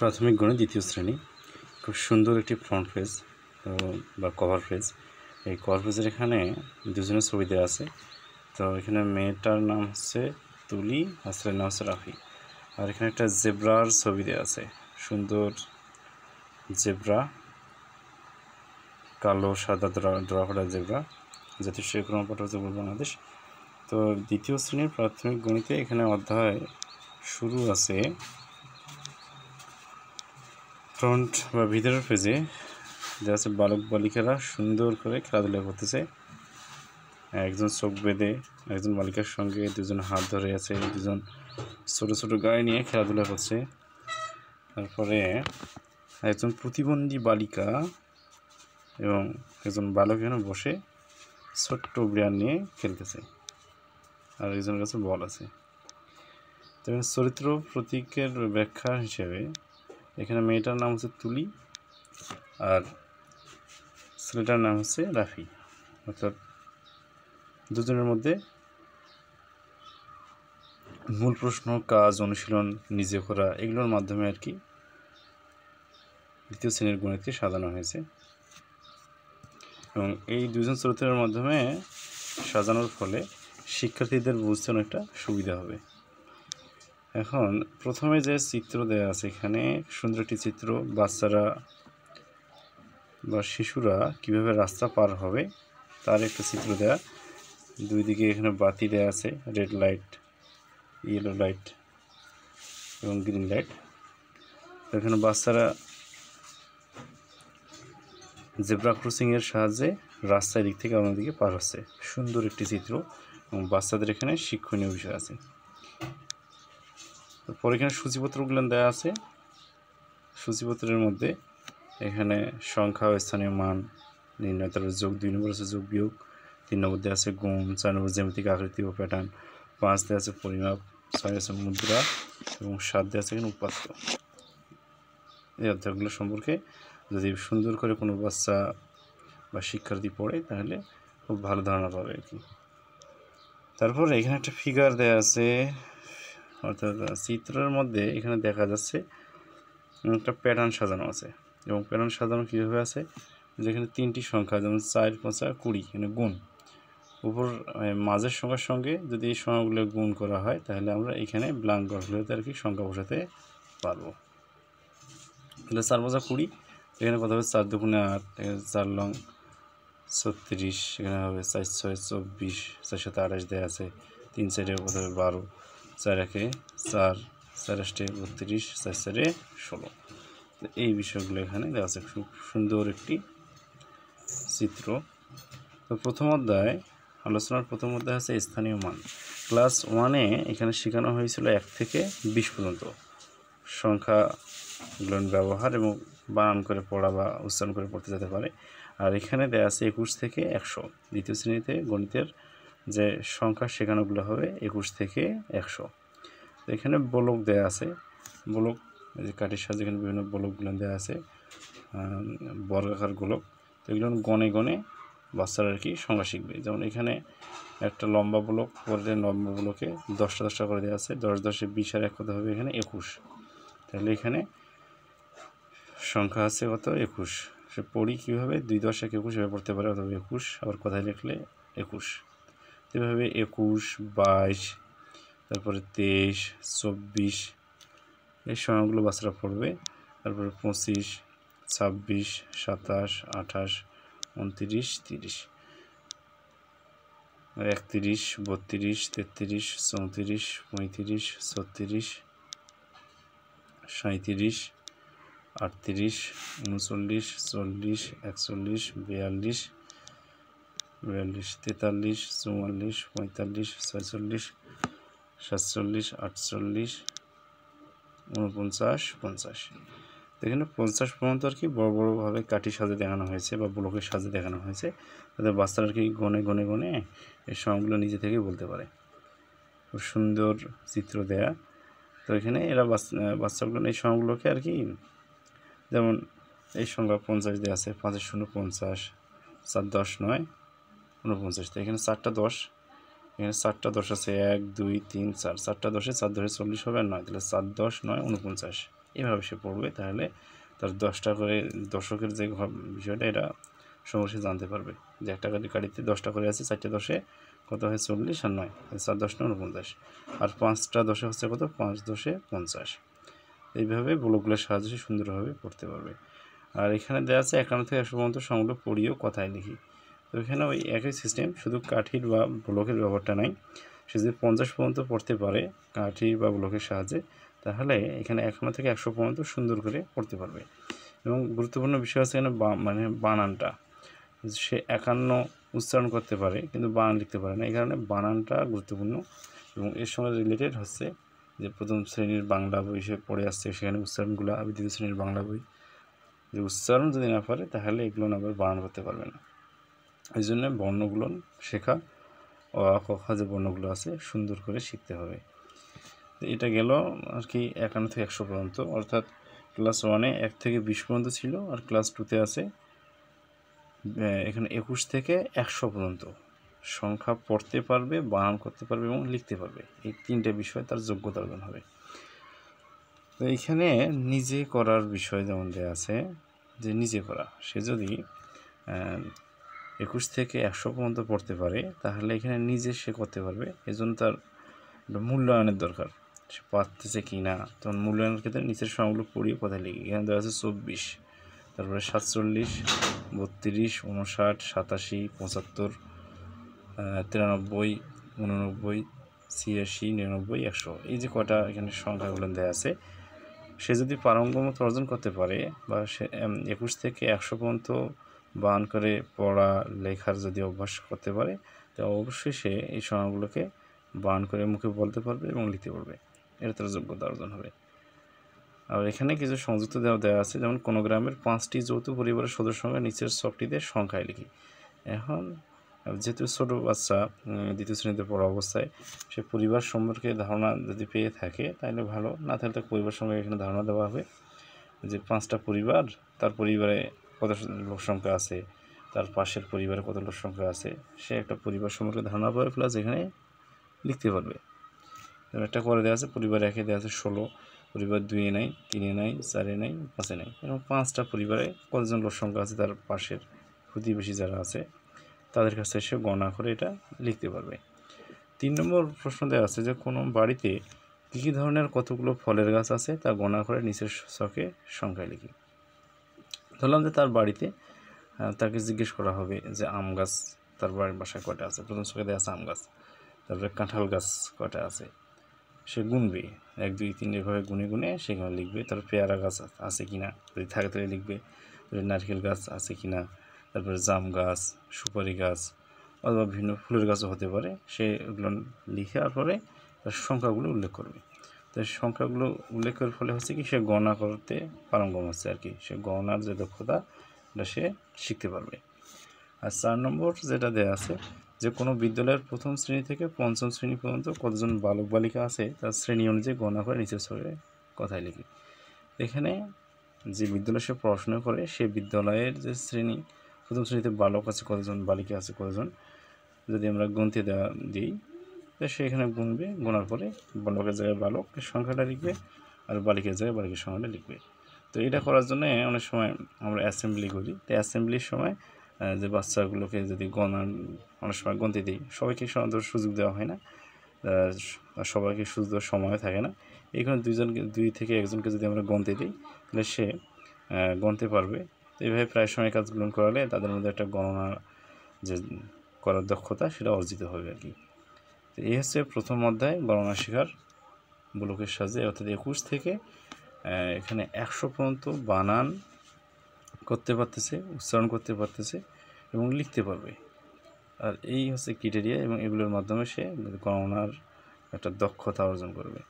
প্রাথমিক গণিত দ্বিতীয় শ্রেণী। খুব সুন্দর একটি ফ্রন্ট পেজ বা কভার পেজ। এই কভার পেজের এখানে দুজনের ছবি দেওয়া আছে। তো এখানে মেয়েটার নাম হচ্ছে তুলি আর ছেলের নাম হচ্ছে রাফি। আর এখানে একটা জেব্রার ছবি দেওয়া আছে, সুন্দর জেব্রা, কালো সাদা ড্রা করা জেব্রা, জাতীয় ক্রমপত্র বাংলাদেশ। তো দ্বিতীয় শ্রেণীর প্রাথমিক গণিতে এখানে অধ্যায় শুরু আছে ফ্রন্ট বা ভিতরের পেজে যা আছে বালক বালিকারা সুন্দর করে খেলাধুলা করতেছে। একজন চোখ বেঁধে একজন বালিকার সঙ্গে দুজন হাত ধরে আছে, দুজন ছোটো ছোটো গায়ে নিয়ে খেলাধুলা করছে। তারপরে একজন প্রতিবন্ধী বালিকা এবং একজন বালক এখানে বসে ছোট্ট বিড়াল নিয়ে খেলতেছে, আর একজনের কাছে বল আছে। তো চরিত্র প্রতীকের ব্যাখ্যা হিসেবে এখানে মেয়েটার নাম হচ্ছে তুলি আর ছেলেটার নাম হচ্ছে রাফি। অর্থাৎ দুজনের মধ্যে মূল প্রশ্ন, কাজ, অনুশীলন নিজে করা, এগুলোর মাধ্যমে আর কি দ্বিতীয় শ্রেণীর গণিতকে সাজানো হয়েছে। এবং এই দুজন চরিত্রের মাধ্যমে সাজানোর ফলে শিক্ষার্থীদের বুঝতে অনেকটা সুবিধা হবে। এখন প্রথমে যে চিত্র দেওয়া আছে, এখানে সুন্দর একটি চিত্র, বাচ্চারা বা শিশুরা কিভাবে রাস্তা পার হবে তার একটা চিত্র দেওয়া। দুই দিকে এখানে বাতি দেওয়া আছে, রেড লাইট, ইয়েলো লাইট এবং গ্রিন লাইট। এখানে বাচ্চারা জেব্রা ক্রসিংয়ের সাহায্যে রাস্তার দিক থেকে অন্যদিকে পার হচ্ছে। সুন্দর একটি চিত্র এবং বাচ্চাদের এখানে শিক্ষণীয় বিষয় আছে। তারপর এখানে সূচিপত্রগুলো দেওয়া আছে। সূচিপত্রের মধ্যে এখানে সংখ্যা ও স্থানীয় মান নির্ণয়, তারপর যোগ, 2 নম্বর আছে যোগ বিয়োগ, 3 নম্বর দেওয়া আছে গুণ, 4 নম্বর জ্যামিতিক আকৃতি ও প্যাটার্ন, 5 দেওয়া আছে পরিমাপ, 6 আছে মুদ্রা এবং 7 দেওয়া আছে এখানে উপাত্ত। এই অধ্যায়গুলো সম্পর্কে যদি সুন্দর করে কোনো বাচ্চা বা শিক্ষার্থী পড়ে তাহলে খুব ভালো ধারণা পাবে আর কি। তারপর এখানে একটা ফিগার দেওয়া আছে, অর্থাৎ চিত্রের মধ্যে এখানে দেখা যাচ্ছে একটা প্যাটার্ন সাজানো আছে। এবং প্যাটার্ন সাজানো কীভাবে আছে, যেখানে 3টি সংখ্যা, যেমন 4, 5, 20 এখানে গুণ, উপর মাঝের সংখ্যার সঙ্গে যদি এই সংখ্যাগুলো গুণ করা হয় তাহলে আমরা এখানে ব্ল্যাঙ্ক ঘরগুলোতে আর কি সংখ্যা বসাতে পারবো। তাহলে 4 5 20, এখানে কত হবে 4 2 8, 4 লং 36, এখানে হবে 4 6 24, 4 7 28 দেওয়া আছে, 3 4 কত হবে 12, 4 1 4, 4 8 32, 4 4 16। তো এই বিষয়গুলো এখানে দেওয়া আছে। খুব সুন্দর একটি চিত্র। তো প্রথম অধ্যায়, আলোচনার প্রথম অধ্যায় আছে স্থানীয় মান। ক্লাস 1-এ এখানে শেখানো হয়েছিল 1 থেকে 20 পর্যন্ত সংখ্যাগুলোর ব্যবহার এবং বানান করে পড়া বা উচ্চারণ করে পড়তে যেতে পারে। আর এখানে দেওয়া আছে 21 থেকে 100। দ্বিতীয় শ্রেণীতে গণিতের যে সংখ্যা শেখানোগুলো হবে 21 থেকে 100। তো এখানে বলক দেওয়া আছে, বলক যে কাঠির সাহায্যে এখানে বিভিন্ন বলকগুলো দেওয়া আছে, বর্গাকার গোলক। তো এগুলো গণে গণে বাচ্চারা আর কি সংখ্যা শিখবে। যেমন এখানে একটা লম্বা ব্লক, পরে লম্বা ব্লকে 10টা 10টা করে দেওয়া আছে, 10 10 20 আর 1 কত হবে এখানে 21। তাহলে এখানে সংখ্যা আছে কত 21। সে পড়ি কীভাবে, 2 10 1 21 এভাবে পড়তে পারে, অথবা 21 আবার কথায় লিখলে 21। এভাবে 21 22, তারপরে 23 24 এই সংখ্যাগুলো বাচ্চারা পড়বে। তারপরে 25 26 27 28 29 30, 31 32 33 34 35 36 37 38 39 40 41 42 43 44 45 46 47 48 49 50। এখানে 50 পর্যন্ত আর কি বড় বড়োভাবে কাঠি সাজে দেখানো হয়েছে বা ব্লকের সাজে দেখানো হয়েছে, তাদের বাচ্চারা আর কি গনে গনে গনে এই সংখ্যাগুলো নিজে থেকেই বলতে পারে। খুব সুন্দর চিত্র দেয়া। তো এখানে এরা বাচ্চাগুলো এই সংখ্যাগুলোকে আর কি, যেমন এই সংখ্যা 50 দেওয়া আছে, 5 0 50, 4 10 9 49। তো এখানে 4টা 10, এখানে 4টা 10 আছে, 1 2 3 4, 4টা 10-এ 4 10 40 হবে আর 9, তাহলে 4 10 9 49। এভাবে সে পড়বে, তাহলে তার 10টা করে দশকের যে বিষয়টা এটা সমস্যা জানতে পারবে যে একটা কাঠিতে 10টা করে আছে, 4টে 10-এ কত হয় 40 আর 9 4 10 49, আর 5টা 10-এ হচ্ছে কত 5 10-এ 50। এইভাবে ব্লকগুলোর সাহায্যে সুন্দরভাবে পড়তে পারবে। আর এখানে দেওয়া আছে 51 থেকে 100 পর্যন্ত সংখ্যাগুলো পড়িও কথায় লিখি। তো এখানে ওই একই সিস্টেম, শুধু কাঠির বা ব্লকের ব্যাপারটা নাই। সে যদি 50 পর্যন্ত পড়তে পারে কাঠি বা ব্লকের সাহায্যে, তাহলে এখানে 51 থেকে 100 পর্যন্ত সুন্দর করে পড়তে পারবে। এবং গুরুত্বপূর্ণ বিষয় আছে এখানে মানে বানানটা, সে 51 উচ্চারণ করতে পারে কিন্তু বানান লিখতে পারে না, এই কারণে বানানটা গুরুত্বপূর্ণ। এবং এর সঙ্গে রিলেটেড হচ্ছে যে প্রথম শ্রেণীর বাংলা বই সে পড়ে আসছে, সেখানে উচ্চারণগুলো, দ্বিতীয় শ্রেণীর বাংলা বই যে উচ্চারণ যদি না পারে তাহলে এগুলো আবার বানান করতে পারবে না। এই জন্য বর্ণগুলো শেখা, অ আ ক খ যে বর্ণগুলো আছে সুন্দর করে শিখতে হবে। এটা গেল আর কি 51 থেকে 100 পর্যন্ত, অর্থাৎ ক্লাস 1-এ 1 থেকে 20 পর্যন্ত ছিল, আর ক্লাস 2-তে আছে এখানে 21 থেকে 100 পর্যন্ত সংখ্যা পড়তে পারবে, বানান করতে পারবে এবং লিখতে পারবে। এই 3টে বিষয় তার যোগ্যতা অর্জন হবে। তো এইখানে নিজে করার বিষয় যেমন দেওয়া আছে যে নিজে করা, সে যদি 21 থেকে 100 পর্যন্ত পড়তে পারে তাহলে এখানে নিজে সে করতে পারবে। এজন্য তার মূল্যায়নের দরকার, সে পারতেছে কি না। তখন মূল্যায়নের ক্ষেত্রে নিচের সংখ্যাগুলো পড়িয়ে কোথায় লিখি। এখানে দেওয়া আছে 24, তারপরে 47, 32, 59, 87, 75, 93, 89, 86, 99, 100, এই যে কটা এখানে সংখ্যাগুলো দেওয়া আছে, সে যদি পারঙ্গমতা অর্জন করতে পারে বা সে 21 থেকে 100 পর্যন্ত বান করে পড়া লেখার যদি অভ্যাস করতে পারে, তো অবশ্যই সে এই সংখ্যাগুলোকে বান করে মুখে বলতে পারবে এবং লিখতে পারবে। এটা তার যোগ্যতা অর্জন হবে। আর এখানে কিছু সংযুক্ত দেওয়া আছে, যেমন কোনো গ্রামের 5টি যৌথ পরিবারের সদস্য সংখ্যা নিচের ছকটিতে সংখ্যায় লিখি। এখন যেহেতু ছোটো বাচ্চা দ্বিতীয় শ্রেণীতে পড়া অবস্থায়, সে পরিবার সম্পর্কে ধারণা যদি পেয়ে থাকে তাহলে ভালো, না থাকলে তার পরিবার সম্পর্কে এখানে ধারণা দেওয়া হবে যে 5টা পরিবার, তার পরিবারে কত লোক সংখ্যা আছে, তার পাশের পরিবারে কত লোক সংখ্যা আছে, সে একটা পরিবার সম্পর্কে ধারণা পাবে, প্লাস এখানে লিখতে পারবে। একটা করে দেওয়া আছে পরিবার 1-এ দেওয়া আছে 16, পরিবার 2-এ নাই, 3-এ নাই, 4-এ নাই, 5-এ নাই, এরকম 5টা পরিবারে কতজন লোক সংখ্যা আছে তার পাশের প্রতিবেশী যারা আছে তাদের কাছে এসে গণনা করে এটা লিখতে পারবে। 3 নম্বর প্রশ্ন দেওয়া আছে যে কোনো বাড়িতে কী কী ধরনের কতগুলো ফলের গাছ আছে তা গণনা করে নিচের ছকে সংখ্যায় লিখি। ধরলাম যে তার বাড়িতে তাকে জিজ্ঞেস করা হবে যে আম গাছ তার বাসায় কয়টা আছে, প্রথম ছকে দেওয়া আছে আম গাছ, তারপরে কাঁঠাল গাছ কয়টা আছে, সে গুনবে 1 2 3 এভাবে গুনে গুনে সেখানে লিখবে। তারপর পেয়ারা গাছ আছে কি না, যদি থাকে তাহলে লিখবে, নারকেল গাছ আছে কি না, তারপরে জাম গাছ, সুপারি গাছ অথবা ভিন্ন ফুলের গাছও হতে পারে, সেগুলো লিখে পরে তার সংখ্যাগুলো উল্লেখ করবে। তো সংখ্যাগুলো উল্লেখের ফলে হচ্ছে কি সে গণনা করতে পারঙ্গম হচ্ছে আর কি, সে গণনার যে দক্ষতা এটা সে শিখতে পারবে। আর 4 নম্বর যেটা দেওয়া আছে যে কোনো বিদ্যালয়ের প্রথম শ্রেণী থেকে পঞ্চম শ্রেণী পর্যন্ত কতজন বালক বালিকা আছে তার শ্রেণী অনুযায়ী গণনা করে নিচের ছকে কথায় লিখি। এখানে যে বিদ্যালয়ে সে পড়াশোনা করে সে বিদ্যালয়ের যে শ্রেণী, প্রথম শ্রেণীতে বালক আছে কতজন, বালিকা আছে কতজন, যদি আমরা গুনতে দিই তো সে এখানে গুনবে, গোনার পরে বালকের জায়গায় বালকের সংখ্যাটা লিখবে আর বালিকার জায়গায় বালিকার সংখ্যাটা লিখবে। তো এটা করার জন্য অনেক সময় আমরা অ্যাসেম্বলি করি, তো অ্যাসেম্বলির সময় যে বাচ্চাগুলোকে যদি অনেক সময় গুনতে দিই, সবাইকে সমান সুযোগ দেওয়া হয় না, সবাইকে সুযোগ দেওয়ার সময়ও থাকে না, এইখানে 2 থেকে 1জনকে যদি আমরা গুনতে দিই তাহলে সে গুনতে পারবে। তো এইভাবে প্রায় সময় কাজগুলো করালে তাদের মধ্যে একটা গণনা যে করার দক্ষতা সেটা অর্জিত হবে আর কি। তো এই হচ্ছে প্রথম অধ্যায় গণনা শেখার ব্লকের সাহায্যে, অর্থাৎ 21 থেকে এখানে 100 পর্যন্ত বানান করতে পারতেছে, উচ্চারণ করতে পারতেছে এবং লিখতে পারবে। আর এই হচ্ছে ক্রাইটেরিয়া, এবং এগুলোর মাধ্যমে সে গণনার একটা দক্ষতা অর্জন করবে।